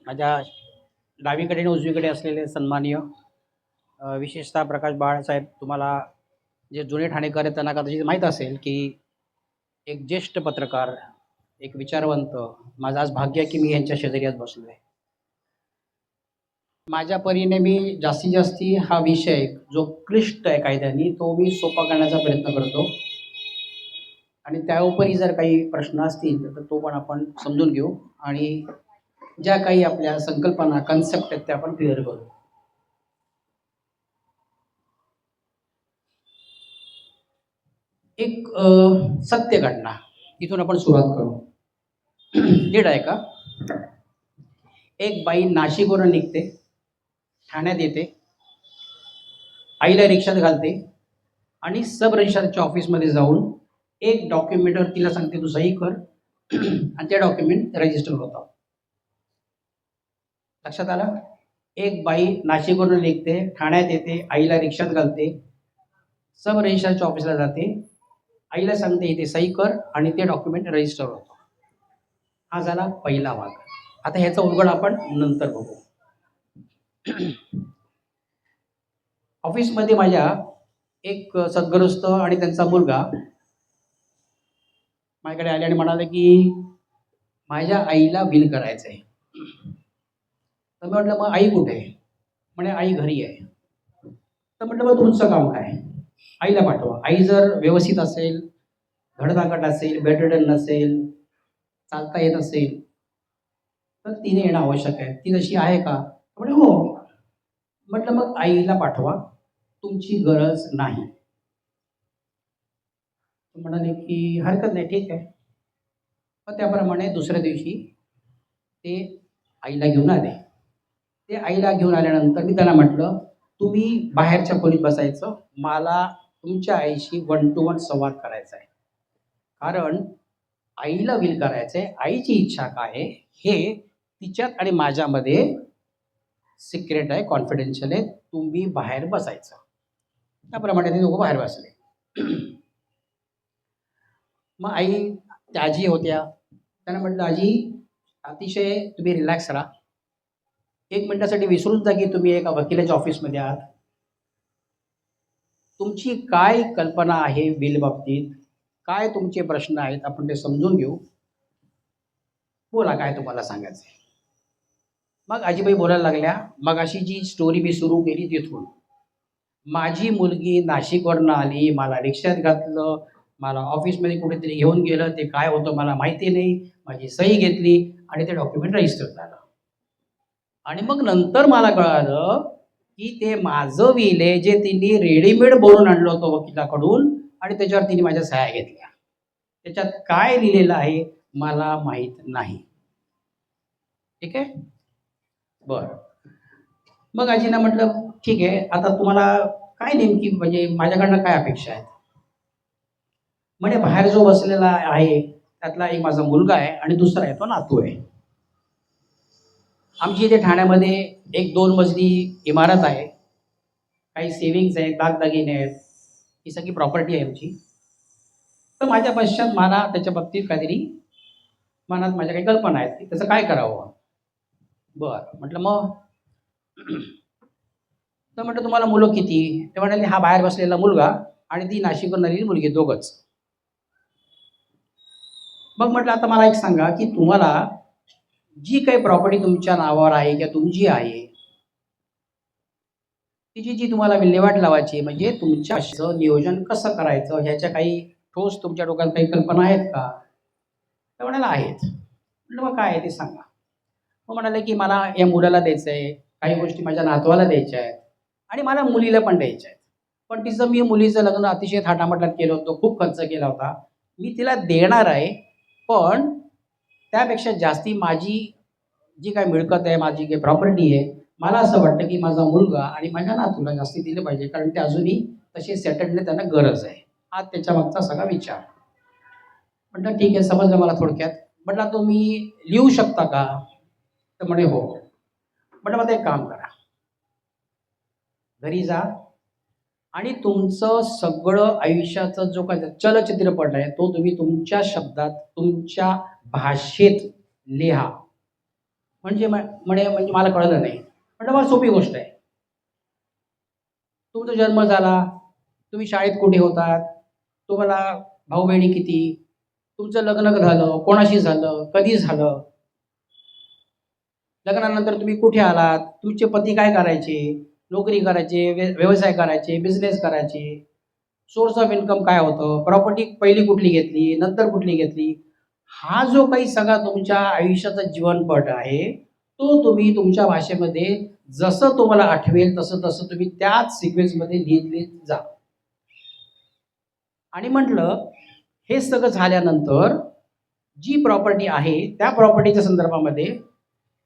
माझ्या डावीकडे आणि उजवीकडे असलेले सन्माननीय विशेषतः प्रकाश बाळासाहेब, तुम्हाला जे जुने ठाणेकर आहेत त्यांना कदाचित माहीत असेल की एक ज्येष्ठ पत्रकार, एक विचारवंत, माझं आज भाग्य आहे की मी यांच्या शेजारी आज बसलो आहे. माझ्या परीने मी जास्तीत जास्ती हा विषय जो क्लिष्ट आहे कायद्याने तो मी सोपा करण्याचा प्रयत्न करतो आणि त्याउपरी जर काही प्रश्न असतील तर तो पण आपण समजून घेऊ आणि ज्या काही आपल्या संकल्पना कन्सेप्ट आहेत त्या आपण क्लिअर करू. एक सत्य घटना इथून आपण सुरुवात करू. नीट आहे का? एक बाई नाशिकवरून निघते, ठाण्यात येते, आईला रिक्षात घालते आणि सब रजिस्ट्रारच्या ऑफिसमध्ये जाऊन एक डॉक्युमेंटवर तिला सांगते तू सही कर आणि ते डॉक्युमेंट रजिस्टर होतं. लक्षात आलं? एक बाई नाशिकवरून निघते, ठाण्यात येते, आईला रिक्षात घालते, सब रजिस्ट्रारच्या ऑफिसला जाते, आईला सांगते इथे सही कर आणि ते डॉक्युमेंट रजिस्टर होतं. हा झाला पहिला भाग. आता ह्याचा उलगडा आपण नंतर बघू. ऑफिसमध्ये माझ्या एक सद्गृहस्थ आणि त्यांचा मुलगा माझ्याकडे आले आणि म्हणाले की माझ्या आईला बिल करायचं आहे. तर मी म्हटलं मग आई कुठे आहे? म्हणे आई घरी आहे. तर म्हटलं मग तुमचं काम काय? आईला पाठवा. आई जर व्यवस्थित असेल, धडधाकट असेल, बेडरिडन नसेल, चालता येत असेल तर तिने येणं आवश्यक आहे. ती तशी आहे का? म्हणे हो. म्हटलं मग आईला पाठवा, तुमची गरज नाही. म्हणाले की हरकत नाही, ठीक आहे. मग त्याप्रमाणे दुसऱ्या दिवशी ते आईला घेऊन आले. ते आईला घेऊन आल्यानंतर मी त्यांना म्हटलं तुम्ही बाहेरच्या खोलीत बसायचं, मला तुमच्या आईशी 1 to 1 संवाद करायचा आहे. कारण आईला विल करायचं आहे, आईची इच्छा काय आहे हे तिच्यात आणि माझ्यामध्ये सिक्रेट आहे, कॉन्फिडेन्शियल आहे. तुम्ही बाहेर बसायचं. त्याप्रमाणे ते दोघं बाहेर बसले. मग आई त्या आजी होत्या, त्यांना म्हटलं आजी अतिशय तुम्ही रिलॅक्स राहा, 1 मिनिटासाठी विसरून जा की तुम्ही एका वकिलाच्या ऑफिसमध्ये आहात. तुमची काय कल्पना आहे बिल बाबतीत, काय तुमचे प्रश्न आहेत आपण ते समजून घेऊ. बोला काय तुम्हाला सांगायचं आहे. मग आजीबाई बोलायला लागल्या. मग अशी जी स्टोरी मी सुरू केली तिथून, माझी मुलगी नाशिकवरनं आली, मला रिक्षात घातलं, मला ऑफिसमध्ये कुठेतरी घेऊन गेलं, ते काय होतं मला माहिती नाही, माझी सही घेतली आणि ते डॉक्युमेंट रजिस्टर झालं. आणि मग नंतर मला कळालं की ते माझं विल आहे जे तिने रेडीमेड बनवून आणलं होतं वकिलाकडून आणि त्याच्यावर तिने माझ्या सह्या घेतल्या. त्याच्यात काय लिहिलेलं आहे मला माहीत नाही. ठीक आहे? बरं. मग आजींना म्हटलं ठीक आहे, आता तुम्हाला काय नेमकी म्हणजे माझ्याकडनं काय अपेक्षा आहेत? म्हणे बाहेर जो बसलेला आहे त्यातला एक माझा मुलगा आहे आणि दुसरा आहे तो नातू आहे. आमची इथे ठाण्यामध्ये एक 2 मजली इमारत आहे, काही सेव्हिंग्स आहेत, दागदागिने आहेत, ही सगळी प्रॉपर्टी आहे आमची. तर माझ्या पश्चात मला त्याच्या बाबतीत काहीतरी मनात माझ्या काही कल्पना आहेत की त्याचं काय करावं. बरं म्हटलं मग तर म्हटलं तुम्हाला मुलं किती? ते म्हणाले हा बाहेर बसलेला मुलगा आणि ती नाशिकवरून आलेली मुलगी, दोघंच. मग म्हटलं आता मला एक सांगा की तुम्हाला जी काही प्रॉपर्टी तुमच्या नावावर आहे किंवा तुमची आहे तिची जी तुम्हाला विल्हेवाट लावायची म्हणजे तुमच्या नियोजन कसं करायचं ह्याच्या काही ठोस तुमच्या डोक्यात काही कल्पना आहेत का? तर म्हणाला आहेत. म्हटलं मग काय आहे ते सांगा. मग म्हणाले की मला या मुलाला द्यायचं आहे, काही गोष्टी माझ्या नातवाला द्यायच्या आहेत आणि मला मुलीला पण द्यायच्या आहेत. पण तिचं मी मुलीचं लग्न अतिशय थाटामाटात केलं होतं, खूप खर्च केला होता. मी तिला देणार आहे, पण त्यापेक्षा जास्ती माझी जी काही मिळकत आहे, माझी काही प्रॉपर्टी आहे, मला असं वाटतं की माझा मुलगा आणि माझ्या नातूला जास्ती दिलं पाहिजे, कारण ते अजूनही तसे सेटल्ड नाही, त्यांना गरज आहे. हा त्याच्या मागचा सगळा विचार. म्हटलं ठीक आहे, समजलं मला थोडक्यात. म्हटलं तुम्ही लिहू शकता का? तर म्हणे हो. म्हटलं मग एक काम करा, घरी जा आणि तुमचं सगळं आयुष्याचं जो काय चलचित्रपट आहे तो तुम्ही तुमच्या शब्दात तुमच्या भाषेत लिहा. म्हणजे मला कळलं नाही. म्हटलं मला सोपी गोष्ट आहे. तुमचा जन्म झाला, तुम्ही शाळेत कुठे होतात, तुम्हाला भाऊ बहिणी किती, तुमचं लग्न झालं, कोणाशी झालं, कधी झालं, लग्नानंतर तुम्ही कुठे आलात, तुमचे पती काय करायचे, नोकरी करायचे, व्यवसाय करायचे, बिझनेस करायचे, सोर्स ऑफ इन्कम काय होतं, प्रॉपर्टी पहिली कुठली घेतली, नंतर कुठली घेतली, हा जो काही सगळा तुमच्या आयुष्याचा जीवनपट आहे तो तुम्ही तुमच्या भाषेमध्ये जसं तुम्हाला आठवेल तसं तसं तुम्ही त्याच सिक्वेन्समध्ये लिहित जा. आणि म्हटलं हे सगळं झाल्यानंतर जी प्रॉपर्टी आहे त्या प्रॉपर्टीच्या संदर्भामध्ये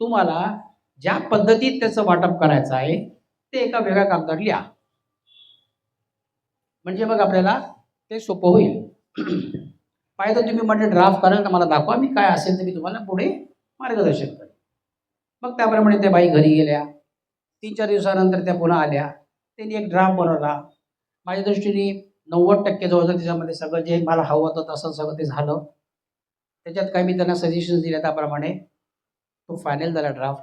तुम्हाला ज्या पद्धतीत त्याचं वाटप करायचं आहे ते एका वेगळ्या कागदावर लिहा. म्हणजे मग आपल्याला ते सोपं होईल. पाहिजे तुम्ही म्हणजे ड्राफ्ट कराल तर मला दाखवा, मी काय असेल तर मी तुम्हाला पुढे मार्गदर्शन करेन. मग त्याप्रमाणे त्या बाई घरी गेल्या. 3-4 दिवसानंतर त्या पुन्हा आल्या. त्यांनी एक ड्राफ्ट बनवला. माझ्या दृष्टीने 90% जवळजवळ त्याच्यामध्ये सगळं जे मला हवं होतं तसं सगळं ते झालं. त्याच्यात काही मी त्यांना सजेशन्स दिले त्याप्रमाणे तो फायनल झाला ड्राफ्ट.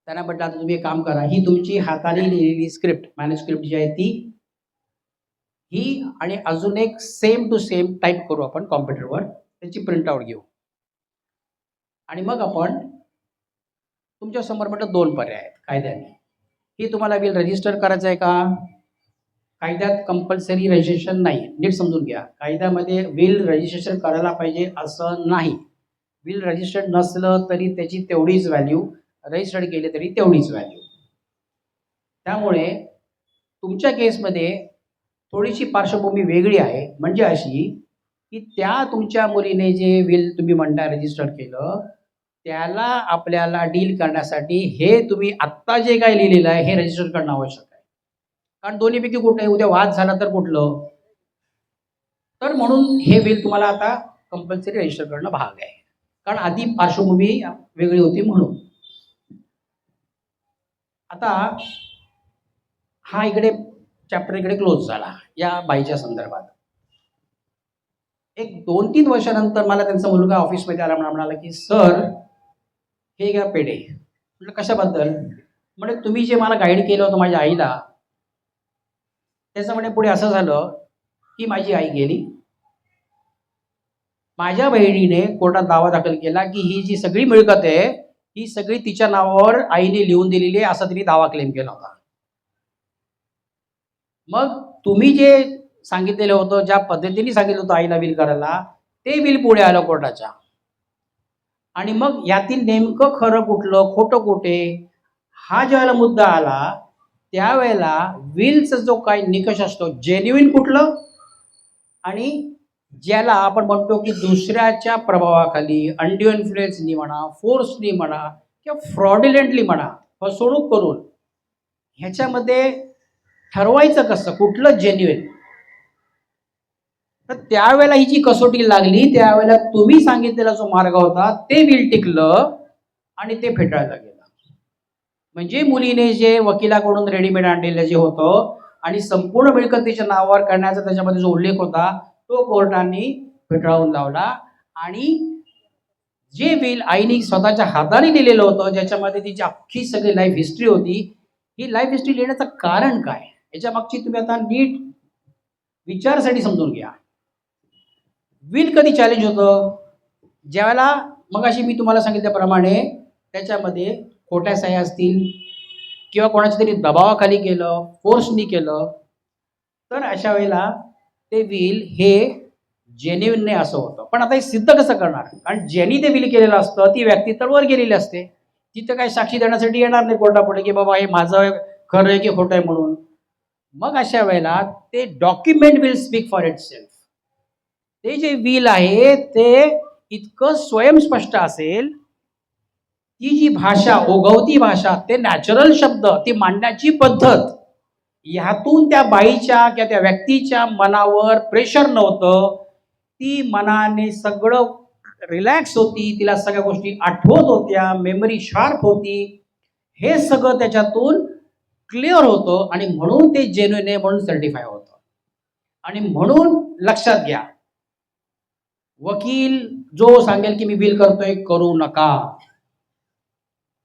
त्यांना म्हटलं आता तुम्ही एक काम करा, ही तुमची हाताने लिहिलेली स्क्रिप्ट मॅन्युस्क्रिप्ट जी आहे ती ही आणि अजून एक सेम टू सेम टाईप करू आपण कॉम्प्युटरवर, त्याची प्रिंटआउट घेऊ आणि मग आपण तुमच्या समोर म्हटलं 2 पर्याय आहेत कायद्याने. ही तुम्हाला विल रजिस्टर करायचं आहे का? कायद्यात कंपल्सरी रजिस्ट्रेशन नाही. नीट समजून घ्या. कायद्यामध्ये विल रजिस्ट्रेशन करायला पाहिजे असं नाही. विल रजिस्टर्ड नसलं तरी त्याची तेवढीच व्हॅल्यू, रजिस्टर्ड केले तरी तेवढीच व्हॅल्यू. त्यामुळे तुमच्या केसमध्ये थोडीशी पार्श्वभूमी वेगळी आहे. म्हणजे अशी की त्या तुमच्या मुलीने जे विल तुम्ही म्हणता रजिस्टर केलं त्याला आपल्याला डील करण्यासाठी हे तुम्ही आत्ता जे काय लिहिलेलं आहे हे रजिस्टर करणं आवश्यक आहे. कारण दोन्हीपैकी कुठे उद्या वाद झाला तर कुठलं, तर म्हणून हे बिल तुम्हाला आता कंपल्सरी रजिस्टर करणं भाग आहे. कारण आधी पार्श्वभूमी वेगळी होती म्हणून. आता हा इकडे चॅप्टर इकडे क्लोज झाला या बाईच्या संदर्भात. एक 2-3 वर्षानंतर मला त्यांचा मुलगा ऑफिसमध्ये आला, म्हणाला की सर हे घ्या पेढे. म्हटलं कशाबद्दल? म्हणजे तुम्ही जे मला गाईड केलं होतं माझ्या आईला त्याचं म्हणे पुढे असं झालं की माझी आई गेली, माझ्या बहिणीने कोर्टात दावा दाखल केला की ही जी सगळी मिळकत आहे ही सगळी तिच्या नावावर आईने लिहून दिलेली आहे असा तिने दावा क्लेम केला होता. मग तुम्ही जे सांगितलेलं होतं, ज्या पद्धतीने सांगितलं होतं आईला बिल करायला, ते बिल पुढे आलं कोर्टाच्या. आणि मग यातील नेमकं खरं कुठलं खोटं कुठे हा ज्यावेळेला मुद्दा आला त्यावेळेला विलचा जो काही निकष असतो जेन्युइन कुठलं आणि ज्याला आपण म्हणतो की दुसऱ्याच्या प्रभावाखाली अनड्यू इन्फ्लुएन्सनी म्हणा, फोर्सनी म्हणा किंवा फ्रॉडुलंटली म्हणा, फसवणूक करून ह्याच्यामध्ये ठरवायचं कसं कुठलं जेन्युइन. तर त्यावेळेला ही जी कसोटी लागली त्यावेळेला तुम्ही सांगितलेला जो मार्ग होता ते बिल टिकलं आणि ते फेटाळलं गेलं. म्हणजे मुलीने जे वकिलाकडून रेडीमेड आणलेलं जे होतं आणि संपूर्ण मिळकतीच्या नावावर करण्याचा त्याच्यामध्ये जो उल्लेख होता तो कोर्टाने फेटाळून लावला. आणि जे बिल आईने स्वतःच्या हाताने दिलेलं होतं ज्याच्यामध्ये तिची अख्खी सगळी लाईफ हिस्ट्री होती, ही लाईफ हिस्ट्री लिहिण्याचं कारण काय याच्या मागची तुम्ही आता नीट विचारासाठी समजून घ्या. विल कधी चॅलेंज होतं? ज्यावेळेला मगाशी मी तुम्हाला सांगितल्याप्रमाणे त्याच्यामध्ये खोट्या सह्या असतील किंवा कोणाच्या तरी दबावाखाली केलं, फोर्सनी केलं, तर अशा वेळेला ते विल हे जेन्युइन नाही असं होतं. पण आता हे सिद्ध कसं करणार? कारण ज्यांनी ते विल केलेलं असतं ती व्यक्ती तर वर गेलेली असते, तिथं काही साक्षी देण्यासाठी येणार नाही कोर्टापुढे की बाबा हे माझं खरं आहे की खोटं आहे म्हणून. मग अशा वेळेला ते document will speak for itself. ते जे विल आहे ते इतकं स्वयंस्पष्ट असेल, ती जी भाषा ओघवती भाषा, ते नॅचरल शब्द, ती मांडण्याची पद्धत, ह्यातून त्या बाईच्या किंवा त्या व्यक्तीच्या मनावर प्रेशर नव्हतं. ती मनाने सगळं रिलॅक्स होती, तिला सगळ्या गोष्टी आठवत होत्या, मेमरी शार्प होती, हे सगळं त्याच्यातून क्लिअर होतं आणि म्हणून ते जेन्युइन आहे म्हणून सर्टिफाय होतं. आणि म्हणून लक्षात घ्या, वकील जो सांगेल की मी विल करतोय, करू नका.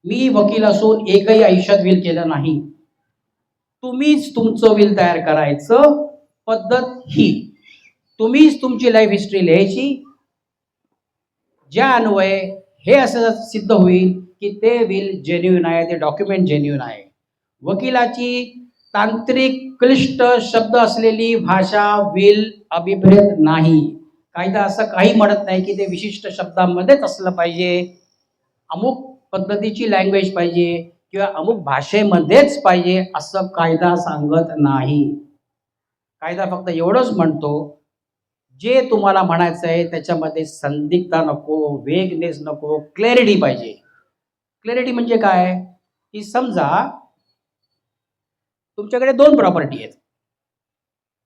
मी वकील असून एकही आयुष्यात विल केलं नाही. तुम्हीच तुमचं विल तयार करायचं. पद्धत ही, तुम्हीच तुमची लाईफ हिस्ट्री लिहायची. ज्या अन्वये हे असं सिद्ध होईल की ते विल जेन्युइन आहे, ते डॉक्युमेंट जेन्युइन आहे. वकिलाची तांत्रिक क्लिष्ट शब्द असलेली भाषा विल अभिप्रेत नाही. कायदा असं काही म्हणत नाही की ते विशिष्ट शब्दांमध्येच असलं पाहिजे, अमुक पद्धतीची लँग्वेज पाहिजे किंवा अमुक भाषेमध्येच पाहिजे, असं कायदा सांगत नाही. कायदा फक्त एवढंच म्हणतो, जे तुम्हाला म्हणायचं आहे त्याच्यामध्ये संदिग्धता नको, वेगनेस नको, क्लॅरिटी पाहिजे. क्लॅरिटी म्हणजे काय, की समजा तुमच्याकडे दोन प्रॉपर्टी आहेत.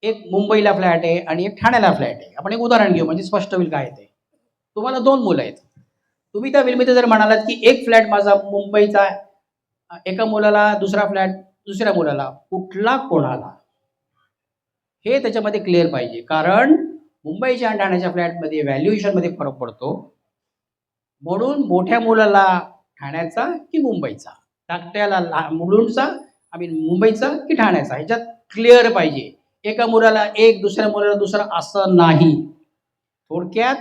एक मुंबईला फ्लॅट आहे आणि एक ठाण्याला फ्लॅट आहे. आपण एक उदाहरण घेऊ म्हणजे स्पष्ट होईल काय ते. तुम्हाला दोन मुलं आहेत. तुम्ही त्या विलमध्ये जर म्हणालात की एक फ्लॅट माझा मुंबईचा, एका मुलाला दुसरा फ्लॅट दुसऱ्या मुलाला, कुठला कोणाला, हे त्याच्यामध्ये क्लिअर पाहिजे. कारण मुंबईच्या आणि ठाण्याच्या फ्लॅटमध्ये व्हॅल्युएशनमध्ये फरक पडतो. म्हणून मोठ्या मुलाला ठाण्याचा की मुंबईचा, धाकट्याला मुलुंडचा मुंबईचा की ठाण्याचा, ह्याच्यात क्लिअर पाहिजे. एका मुलाला एक, दुसऱ्या मुलाला दुसरा, असं नाही. थोडक्यात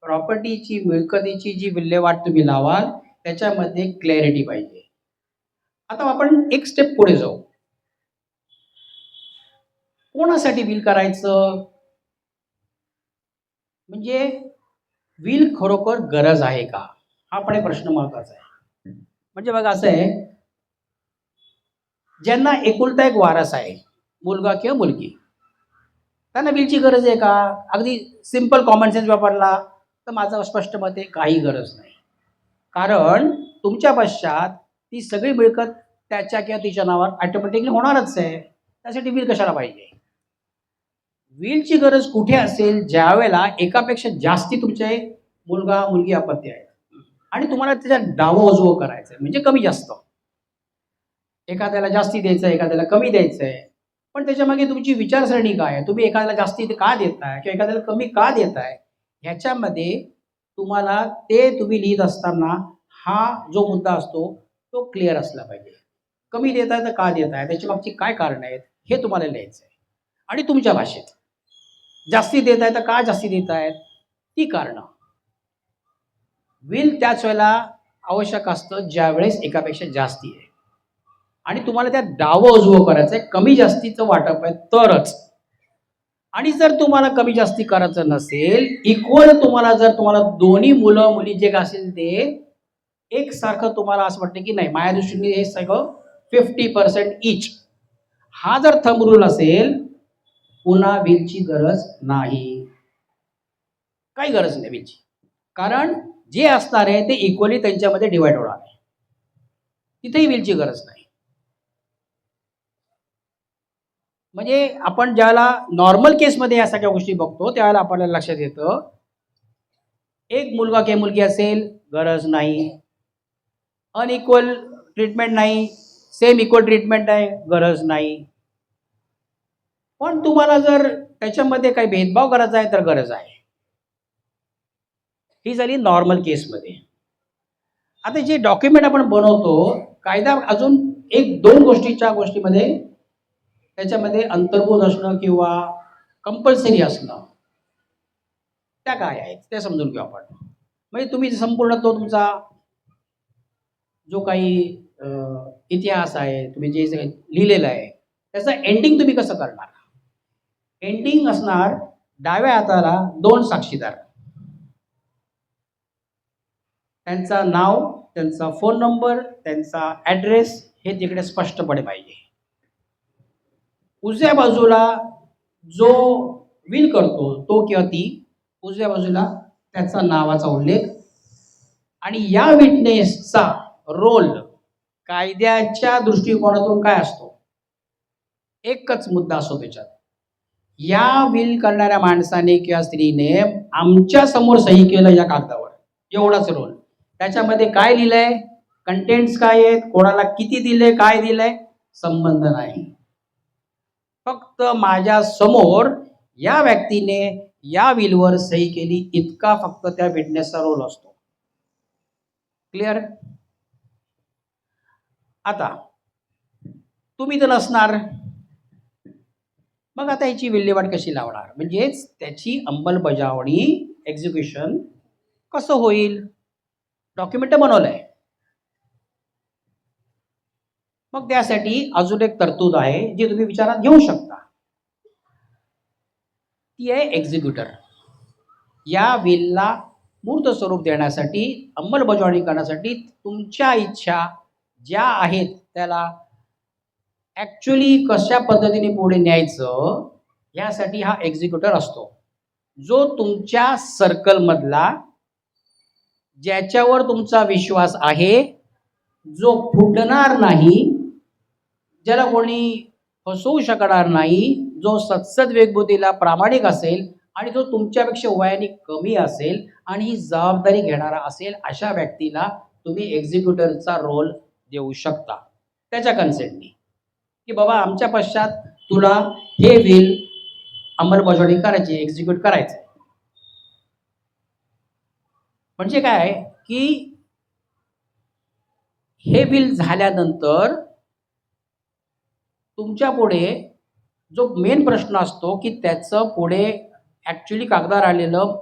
प्रॉपर्टीची, मिळकतीची जी विल्हेवाट तुम्ही लावाल त्याच्यामध्ये क्लॅरिटी पाहिजे. आता आपण एक स्टेप पुढे जाऊ. कोणासाठी विल करायचं, म्हणजे विल खरोखर गरज आहे का, हा पण एक प्रश्न महत्वाचा आहे. म्हणजे बघा असं आहे, ज्यांना एकुलता एक वारस आहे, मुलगा किंवा मुलगी, त्यांना विलची गरज आहे का? अगदी सिंपल कॉमन सेन्स वापरला तर माझं स्पष्ट मत आहे, काही गरज नाही. कारण तुमच्या पश्चात ती सगळी मिळकत त्याच्या किंवा तिच्या नावावर ऑटोमॅटिकली होणारच आहे. त्यासाठी विल कशाला पाहिजे? विलची गरज कुठे असेल, ज्यावेळेला एकापेक्षा जास्ती तुमचे मुलगा मुलगी अपत्य आहेत आणि तुम्हाला त्याच्यात डावं उजवं करायचं आहे, म्हणजे कमी जास्त, एखाद्याला जास्ती द्यायचं आहे, एखाद्याला कमी द्यायचं आहे. पण त्याच्यामागे तुमची विचारसरणी काय आहे, तुम्ही एखाद्याला जास्ती का देताय किंवा एखाद्याला कमी का देताय, ह्याच्यामध्ये तुम्हाला ते तुम्ही लिहित असताना हा जो मुद्दा असतो तो क्लिअर असला पाहिजे. कमी देताय तर का देताय, त्याच्या मागची काय कारण आहेत हे तुम्हाला लिहायचं आहे. आणि तुमच्या भाषेत जास्ती देताय तर का जास्ती देतायत, ती कारणं. विल त्याच वेळेला आवश्यक असतं ज्यावेळेस एकापेक्षा जास्ती आहे आणि तुम्हाला त्यात डावं उजवं करायचं आहे, कमी जास्तीचं वाटप आहे तरच. आणि जर तुम्हाला कमी जास्ती करायचं नसेल, इक्वल तुम्हाला, जर तुम्हाला दोन्ही मुलं मुली जे असेल ते एकसारखं तुम्हाला असं वाटतं की नाही माझ्या दृष्टीने हे सगळं 50% इच, हा जर थंब रूल असेल, पुन्हा विलची गरज नाही. काही गरज नाही विलची. कारण जे असणार आहे ते इक्वली त्यांच्यामध्ये डिवाइड होणार आहे, तिथेही विलची गरज नाही. म्हणजे आपण ज्याला नॉर्मल केसमध्ये या सगळ्या गोष्टी बघतो त्यावेळेला आपल्याला लक्षात येतं, एक मुलगा किंवा मुलगी असेल, गरज नाही. अनइक्वल ट्रीटमेंट नाही, सेम इक्वल ट्रीटमेंट आहे, गरज नाही. पण तुम्हाला जर त्याच्यामध्ये काही भेदभाव करायचा आहे तर गरज आहे. ही झाली नॉर्मल केसमध्ये. आता जे डॉक्युमेंट आपण बनवतो, कायदा अजून एक दोन गोष्टीमध्ये त्याच्यामध्ये अंतर्भूत असणं किंवा कंपल्सरी असणं, त्या काय आहेत ते समजून घेऊ आपण. म्हणजे तुम्ही संपूर्ण तो तुमचा जो काही इतिहास आहे, तुम्ही जे लिहिलेलं आहे, त्याचं एंडिंग तुम्ही कसं करणार. एंडिंग असणार, डाव्या हाताला दोन साक्षीदार, त्यांचं नाव, त्यांचा फोन नंबर, त्यांचा ॲड्रेस हे तिकडे स्पष्टपणे पाहिजे. उजव्या बाजूला जो विल करतो तो किंवा ती, उजव्या बाजूला त्याचा नावाचा उल्लेख. आणि या विटनेसचा रोल कायद्याच्या दृष्टिकोनातून काय असतो, एकच मुद्दा असतो त्याच्यात, या विल करणाऱ्या माणसाने किंवा स्त्रीने आमच्या समोर सही केलं या कागदावर, एवढाच रोल. त्याच्यामध्ये काय लिहिलंय, कंटेंट्स काय आहेत, कोणाला किती दिले, काय दिलंय, संबंध नाही. फक्त माझ्या समोर या व्यक्तीने या विलवर सही केली इतका फक्त त्या विटनेसचा रोल असतो. क्लिअर? आता तुम्ही तर नसणार, मग आता याची विल्हेवाट कशी लावणार, म्हणजेच त्याची अंमलबजावणी एक्झिक्युशन कसं होईल? डॉक्युमेंट बनवलंय, मग त्यासाठी अजून एक तरतूद आहे जी तुम्ही विचारात घेऊ शकता. ती आहे एक्झिक्युटर. या विलला मूर्त स्वरूप देण्यासाठी, अंमलबजावणी करण्यासाठी तुमच्या इच्छा ज्या आहेत त्याला ॲक्च्युली कशा पद्धतीने पुढे न्यायचं यासाठी हा एक्झिक्युटर असतो, जो तुमच्या सर्कलमधला, ज्याच्यावर तुमचा विश्वास आहे, जो फुटणार नाही, ज्याला कोणी फसवू शकणार नाही, जो सत्सद वेगबुद्धीला प्रामाणिक असेल आणि जो तुमच्यापेक्षा वयाने कमी असेल आणि ही जबाबदारी घेणारा असेल, अशा व्यक्तीला तुम्ही एक्झिक्युटरचा रोल देऊ शकता त्याच्या कन्सेंटनी, की बाबा आमच्या पश्चात तुला हे विल अंमलबजावणी करायची, एक्झिक्यूट करायचं. म्हणजे काय की हे विल झाल्यानंतर तुमच्या पुढे जो मेन प्रश्न असतो की त्याचं पुढे ॲक्च्युली कागदावर आलेलं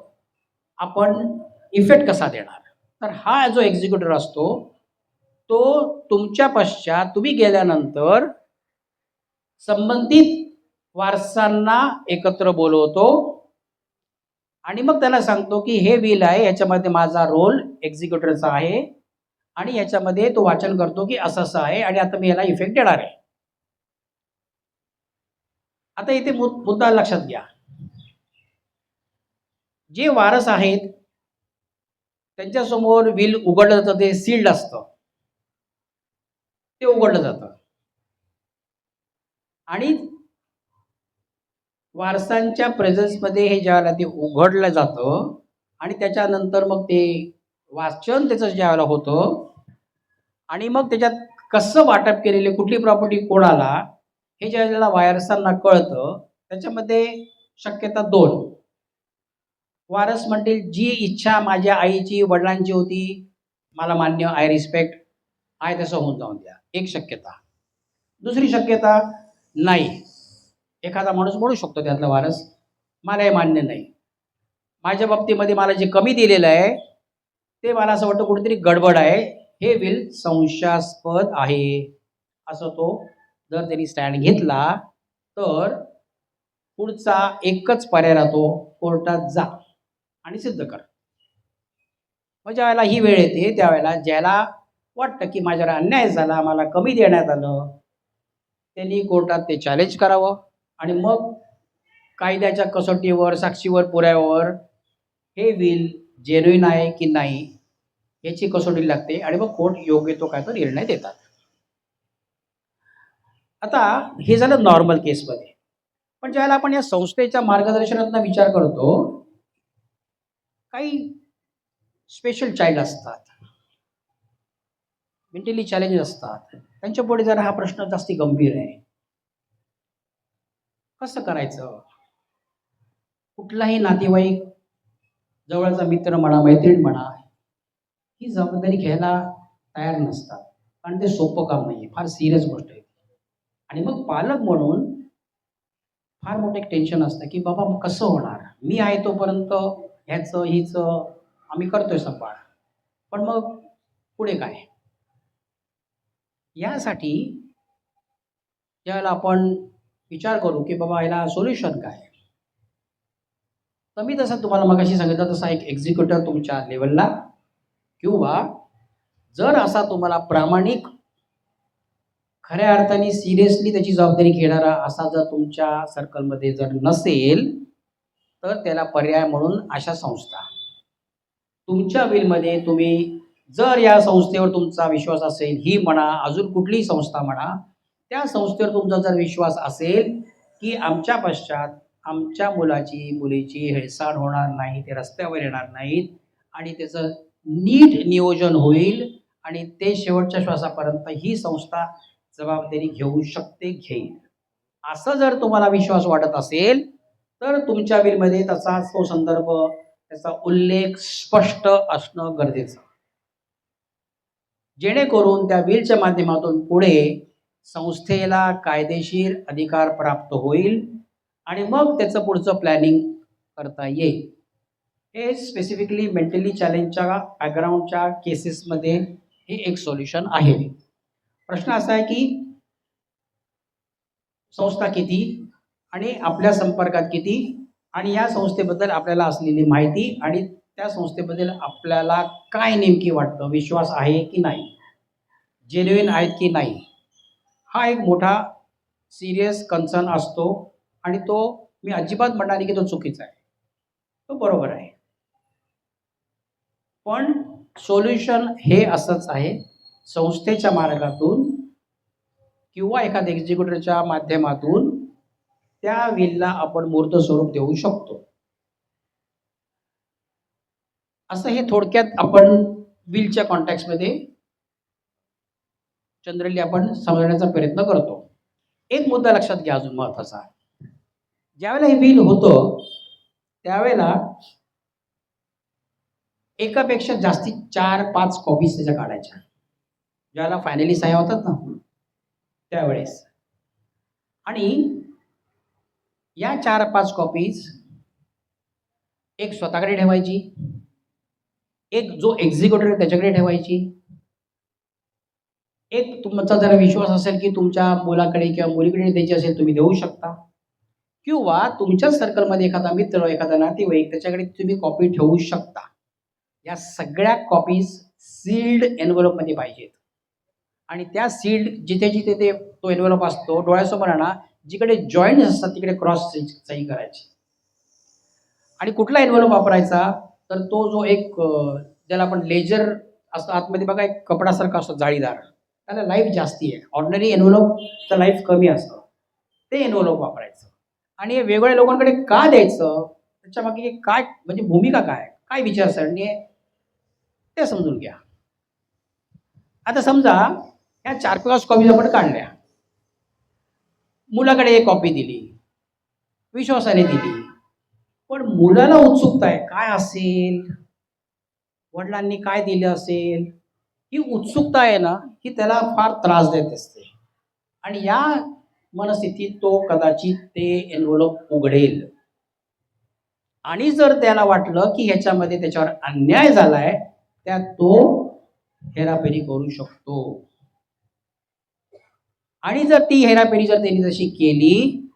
आपण इफेक्ट कसा देणार. तर हा जो एक्झिक्युटर असतो तो तुमच्या पश्चात तुम्ही गेल्यानंतर संबंधित वारसांना एकत्र बोलवतो आणि मग त्याला सांगतो की हे विल आहे, याच्यामध्ये माझा रोल एक्झिक्युटरचा आहे आणि याच्यामध्ये तो वाचन करतो की असं असं आहे आणि आता मी याला इफेक्ट देणार आहे. आता इथे मुद्दा लक्षात घ्या, जे वारस आहेत त्यांच्यासमोर विल उघडलं जातं, ते सील्ड असतं, ते उघडलं जातं आणि वारसांच्या प्रेझेन्समध्ये हे ज्यावेळेला ते उघडलं जातं आणि त्याच्यानंतर मग ते वाचन त्याचं ज्यावेळेला होतं आणि मग त्याच्यात कसं वाटप केलेले, कुठली प्रॉपर्टी कोणाला, हे ज्यावेळेला वारसांना कळतं, त्याच्यामध्ये शक्यता दोन. वारस म्हणतील जी इच्छा माझ्या आईची वडिलांची होती मला मान्य, आय रिस्पेक्ट, आहे तसं होऊन जाऊन द्या, एक शक्यता. दुसरी शक्यता, नाही, एखादा माणूस म्हणू शकतो त्यातला वारस मला हे मान्य नाही, माझ्या बाबतीमध्ये मला जे कमी दिलेलं आहे ते मला असं वाटतं कुठेतरी गडबड आहे, हे विल संशयास्पद आहे, असं तो जर त्यांनी स्टँड घेतला तर पुढचा एकच पर्याय राहतो, कोर्टात जा आणि सिद्ध कर. मग ज्यावेळेला ही वेळ येते त्यावेळेला ज्याला वाटतं की माझ्यावर अन्याय झाला, मला कमी देण्यात आलं, त्यांनी कोर्टात ते चॅलेंज करावं आणि मग कायद्याच्या कसोटीवर, साक्षीवर, पुराव्यावर हे विल जेन्युइन आहे की नाही याची कसोटी लागते आणि मग कोर्ट योग्य तो काय तो निर्णय देतात. आता हे झालं नॉर्मल केसमध्ये. पण ज्यावेळेला आपण या संस्थेच्या मार्गदर्शनातून विचार करतो, काही स्पेशल चाइल्ड असतात, मेंटली चॅलेंज असतात, त्यांच्या पुढे जरा हा प्रश्न जास्ती गंभीर आहे. कसं करायचं? कुठलाही नातेवाईक, जवळचा मित्र म्हणा, मैत्रीण म्हणा, ही जबाबदारी घ्यायला तयार नसतात, कारण ते सोपं काम नाही आहे, फार सिरियस गोष्ट आहे. आणि मग पालक म्हणून फार मोठं एक टेन्शन असतं की बाबा मग कसं होणार, मी आहे तोपर्यंत ह्याचं हिचं आम्ही करतोय सांभाळ, पण मग पुढे काय. यासाठी ज्यावेळेला आपण विचार करू की बाबा याला सोल्युशन काय, तर मी तसं तुम्हाला मगाशी सांगितलं तसा एक एक्झिक्युटर तुमच्या लेवलला, किंवा जर असा तुम्हाला प्रामाणिक, खऱ्या अर्थाने सिरियसली त्याची जबाबदारी घेणारा असा जर तुमच्या सर्कलमध्ये जर नसेल तर त्याला पर्याय म्हणून अशा संस्था. तुमच्या विलमध्ये तुम्ही जर या संस्थेवर तुमचा विश्वास असेल, ही म्हणा अजून कुठलीही संस्था म्हणा, त्या संस्थेवर तुमचा जर विश्वास असेल की आमच्या पश्चात आमच्या मुलाची मुलीची हेळसांड होणार नाही, ते रस्त्यावर येणार नाहीत आणि त्याचं नीट नियोजन होईल आणि ते शेवटच्या श्वासापर्यंत ही संस्था जबाबदारी घेऊ शकते, घेईल, असं जर तुम्हाला विश्वास वाटत असेल तर तुमच्या विलमध्ये त्याचा तो संदर्भ, त्याचा उल्लेख स्पष्ट असणं गरजेचं, जेणेकरून त्या विलच्या माध्यमातून पुढे संस्थेला कायदेशीर अधिकार प्राप्त होईल आणि मग त्याचं पुढचं प्लॅनिंग करता येईल. हे स्पेसिफिकली मेंटली चॅलेंजच्या बॅकग्राऊंडच्या केसेसमध्ये हे एक सोल्युशन आहे. प्रश्न असा आहे की संस्था किती आणि आपल्या संपर्कात किती आणि या संस्थेबद्दल आपल्याला असलेली माहिती आणि त्या संस्थेबद्दल आपल्याला काय नेमकी वाटतं, विश्वास आहे की नाही, जेन्युइन आहेत की नाही, हा एक मोठा सिरियस कन्सर्न असतो आणि तो मी अजिबात म्हणणार नाही की तो चुकीचा आहे, तो बरोबर आहे. पण सोल्युशन हे असंच आहे, संस्थेच्या मार्गातून किंवा एखाद्या एक्झिक्युटिव्हच्या माध्यमातून त्या विलला आपण मूर्त स्वरूप देऊ शकतो. असं हे थोडक्यात आपण विलच्या कॉन्टॅक्टमध्ये जनरली आपण समजण्याचा प्रयत्न करतो. एक मुद्दा लक्षात घ्या अजून महत्त्वाचा, ज्यावेळेला हे विल होतं त्यावेळेला एकापेक्षा जास्ती 4-5 कॉपीज त्याच्या काढायच्या, ज्याला फायनली सह्या होतात ना त्यावेळेस. आणि या 4-5 कॉपीज एक स्वतःकडे ठेवायची, एक जो एक्झिक्युटिव्ह त्याच्याकडे ठेवायची, एक तुमचा जरा विश्वास असेल की तुमच्या मुलाकडे किंवा मुलीकडे द्यायची असेल तुम्ही देऊ शकता, किंवा तुमच्या सर्कलमध्ये एखादा मित्र, एखादा नातेवाईक त्याच्याकडे तुम्ही कॉपी ठेवू शकता. या सगळ्या कॉपीज सील्ड एन्व्हलपमध्ये पाहिजेत आणि त्या सील्ड जिथे जिथे ते तो एन्व्हलप असतो डोळ्यासमोर आणा, जिकडे जॉईंट असतात तिकडे क्रॉस सही करायची. आणि कुठला एन्व्हलप वापरायचा, तर तो जो एक ज्याला आपण लेजर असतो आतमध्ये बघा, एक कपडासारखा असतो जाळीदार, त्याला लाईफ जास्ती आहे. ऑर्डिनरी एन्व्हलपचं लाईफ कमी असतं, ते एन्व्हलप वापरायचं. आणि हे वेगवेगळ्या लोकांकडे का द्यायचं, त्याच्यामागे काय म्हणजे भूमिका काय, काय विचारसरणी आहे ते समजून घ्या. आता समजा ह्या 4-5 कॉपीज आपण काढल्या, मुलाकडे एक कॉपी दिली, विश्वासाने दिली, पण मुलाला उत्सुकता आहे काय असेल, वडिलांनी काय दिलं असेल, ही उत्सुकता आहे ना, ही त्याला फार त्रास देत असते. आणि या मनस्थितीत तो कदाचित ते एन्व्हलप उघडेल आणि जर त्याला वाटलं की ह्याच्यामध्ये त्याच्यावर अन्याय झालाय, त्यात तो हेराफेरी करू शकतो. आणि जर ती हेराफेरी जर त्यांनी जशी केली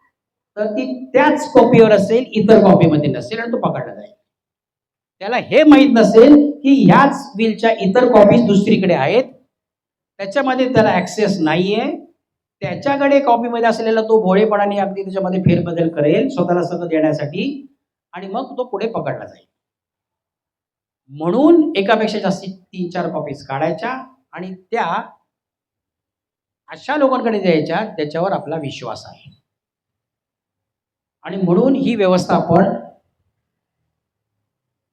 तर ती त्याच कॉपीवर असेल, इतर कॉपीमध्ये नसेल आणि तो पकडला जाईल. त्याला हे माहीत नसेल की ह्याच विलच्या इतर कॉपीज दुसरीकडे आहेत, त्याच्यामध्ये त्याला ऍक्सेस नाहीये, त्याच्याकडे कॉपीमध्ये असलेला तो भोळेपणाने अगदी त्याच्यामध्ये फेरबदल करेल स्वतःला सगळं देण्यासाठी आणि मग तो पुढे पकडला जाईल. म्हणून एकापेक्षा जास्ती 3-4 कॉपीज काढायच्या आणि त्या अशा लोकांकडे द्यायच्या ज्याच्यावर आपला विश्वास आहे. आणि म्हणून ही व्यवस्था आपण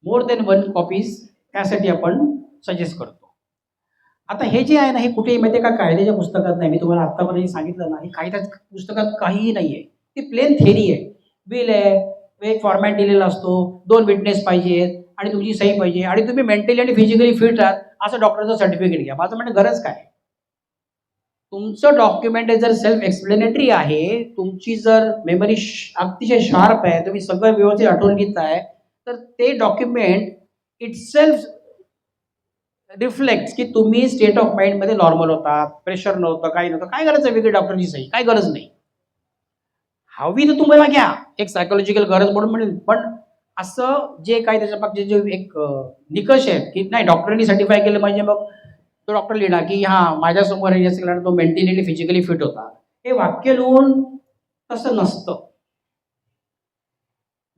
मोर देन 1 कॉपीज त्यासाठी आपण सजेस्ट करतो. आता हे जे आहे ना, हे कुठेही माहिती आहे का, कायद्याच्या पुस्तकात नाही. मी तुम्हाला आत्तापर्यंत सांगितलं ना, हे कायद्याच्या पुस्तकात काहीही नाही आहे, ती प्लेन थेरी आहे. बिल आहे, एक फॉर्मॅट दिलेला असतो, 2 विटनेस पाहिजेत आणि तुमची सही पाहिजे आणि तुम्ही मेंटली आणि फिजिकली फिट आहात असं डॉक्टरचं सर्टिफिकेट घ्या. माझं म्हणणं गरज काय, तुमचं डॉक्युमेंट जर सेल्फ एक्सप्लेनेटरी आहे, तुमची जर मेमरी अतिशय शार्प आहे, तुम्ही सगळं व्यवस्थित आठवून घेताय, तर ते डॉक्युमेंट इटसेल्फ रिफ्लेक्ट की तुम्ही स्टेट ऑफ माइंडमध्ये नॉर्मल होतात, प्रेशर नव्हतं, काही नव्हतं. काय गरज आहे वेगळी डॉक्टरची सही, काय गरज नाही. हवी तर तुम्हाला घ्या, एक सायकोलॉजिकल गरज म्हणून म्हणेल, पण असं जे काही त्याच्या मागचे जे एक निकष आहेत की नाही डॉक्टरांनी सर्टिफाय केलं म्हणजे मग तो डॉक्टर लिहिणार की हां माझ्यासमोर तो मेंटली फिजिकली फिट होता, हे वाक्य लिहून तसं नसतं.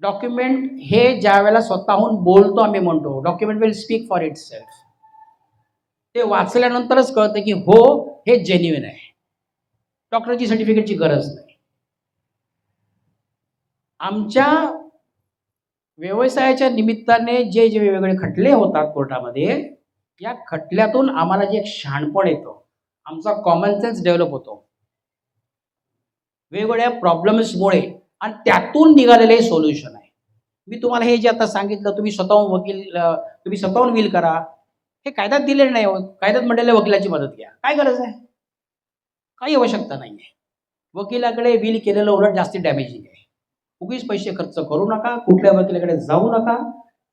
डॉक्युमेंट हे ज्या वेळेला स्वतःहून बोलतो, आम्ही म्हणतो document will speak for it self. ते वाचल्यानंतरच कळतं की हो हे जेन्युइन आहे, डॉक्टरची सर्टिफिकेटची गरज नाही. आमच्या व्यवसायाच्या निमित्ताने जे जे वेगवेगळे खटले होतात कोर्टामध्ये, या खटल्यातून आम्हाला जे एक शहाणपण येतं, आमचा कॉमन सेन्स डेव्हलप होतो. वेगवेगळ्या प्रॉब्लेम्समुळे आणि त्यातून निघालेले सोल्युशन आहे. मी तुम्हाला हे जे आता सांगितलं, तुम्ही स्वतःहून विल करा, हे कायद्यात दिलेलं नाही होत. कायद्यात म्हटलेलं आहे वकिलाची मदत घ्या. काय गरज आहे? काही आवश्यकता नाही आहे. वकिलाकडे विल केलेलं उलट जास्ती डॅमेजिंग आहे. उगीच पैसे खर्च करू नका. कुठल्या वकिलाकडे जाऊ नका.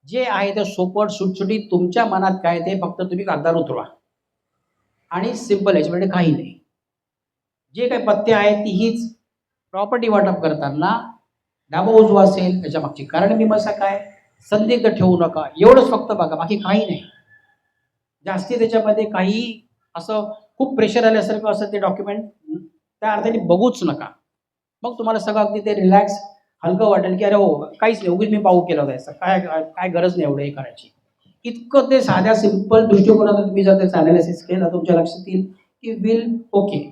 जे आहे ते सोपट सुटसुटीत तुमच्या मनात काय ते फक्त तुम्ही कागदावर उतरवा आणि सिंपल याच्यामध्ये काही नाही. जे काही पथ्य आहे ती हीच प्रॉपर्टी वाटप करताना डाबा उजवा असेल त्याच्या मागची कारणमीमांसा काय, संदिग्ध ठेवू नका, एवढंच फक्त बघा, बाकी काही नाही. जास्ती त्याच्यामध्ये काही असं खूप प्रेशर आल्यासारखं असं ते डॉक्युमेंट त्या अर्थाने बघूच नका. मग तुम्हाला सगळं अगदी ते रिलॅक्स हलकं वाटेल की अरे हो काहीच नाही, उगीच मी पाहू केलं जायचं, काय काय गरज नाही एवढं हे करायची. इतकं ते साध्या सिंपल दृष्टिकोनातून तुम्ही जर त्याचं अनालिसिस केलं तुमच्या लक्षात येईल की विल ओके,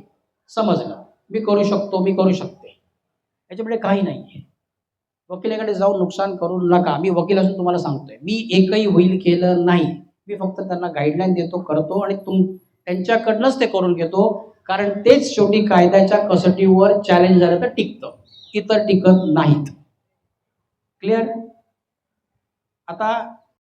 समजलं, मी करू शकतो, मी करू शकते, याच्यामध्ये काही नाही आहे. वकिलाकडे जाऊन नुकसान करू नका. मी वकील असून तुम्हाला सांगतोय, मी एकही विल केलं नाही. मी फक्त त्यांना गाईडलाईन देतो, करतो आणि त्यांच्याकडनंच ते करून घेतो. कारण तेच शेवटी कायद्याच्या कसोटीवर चॅलेंज झालं तर टिकतं, इतर टिकत नाहीत. क्लिअर? आता